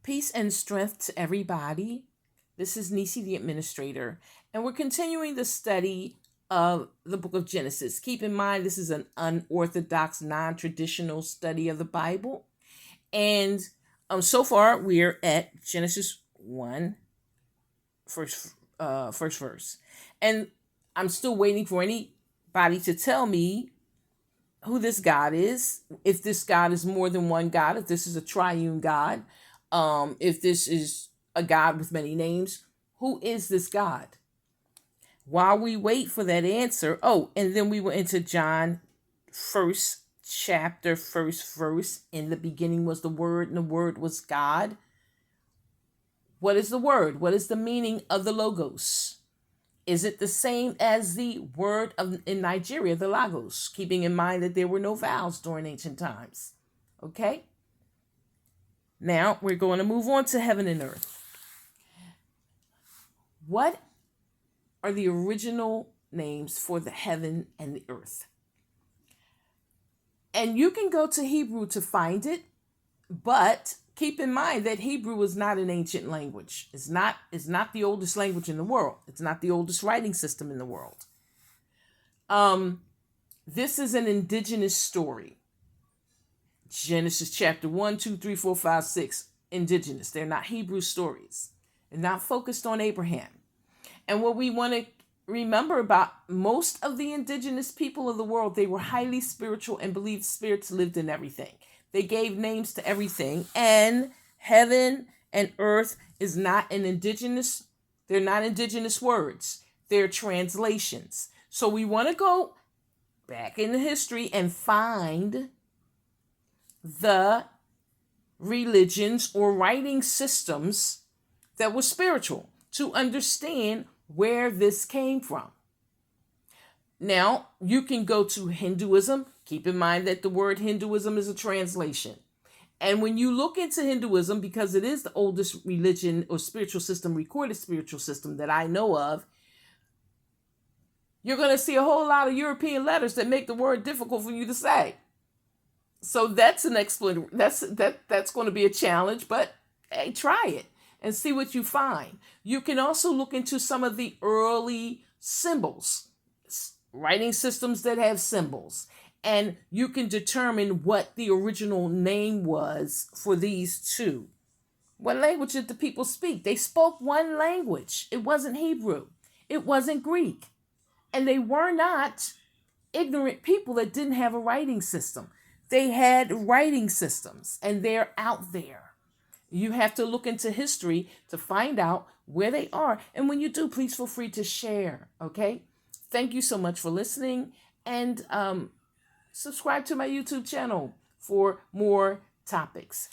Peace and strength to everybody. This is Nisi, the administrator, and we're continuing the study of the book of Genesis. Keep in mind, this is an unorthodox, non-traditional study of the Bible. And so far, we're at Genesis 1, first verse. And I'm still waiting for anybody to tell me who this God is, if this God is more than one God, if this is a triune God, if this is a God with many names. Who is this God? While we wait for that answer, and then we went into John, first chapter, first verse. In the beginning was the Word, and the Word was God. What is the Word? What is the meaning of the Logos? Is it the same as the word in Nigeria, the Lagos? Keeping in mind that there were no vowels during ancient times. Okay? Now we're going to move on to heaven and earth. What are the original names for the heaven and the earth? And you can go to Hebrew to find it, but keep in mind that Hebrew is not an ancient language. It's not the oldest language in the world. It's not the oldest writing system in the world. This is an indigenous story. Genesis chapter 1, 2, 3, 4, 5, 6. Indigenous. They're not Hebrew stories. They're not focused on Abraham. And what we want to remember about most of the indigenous people of the world, they were highly spiritual and believed spirits lived in everything. They gave names to everything, and heaven and earth is not they're not indigenous words. They're translations. So we want to go back in history and find the religions or writing systems that were spiritual to understand where this came from. Now, you can go to Hinduism. Keep in mind that the word Hinduism is a translation. And when you look into Hinduism, because it is the oldest religion or spiritual system, recorded spiritual system that I know of, you're going to see a whole lot of European letters that make the word difficult for you to say. So that's an explanation. That's going to be a challenge, but hey, try it and see what you find. You can also look into some of the early symbols, writing systems that have symbols, and you can determine what the original name was for these two. What language did the people speak? They spoke one language. It wasn't Hebrew. It wasn't Greek. And they were not ignorant people that didn't have a writing system. They had writing systems, and they're out there. You have to look into history to find out where they are. And when you do, please feel free to share, okay? Thank you so much for listening, and subscribe to my YouTube channel for more topics.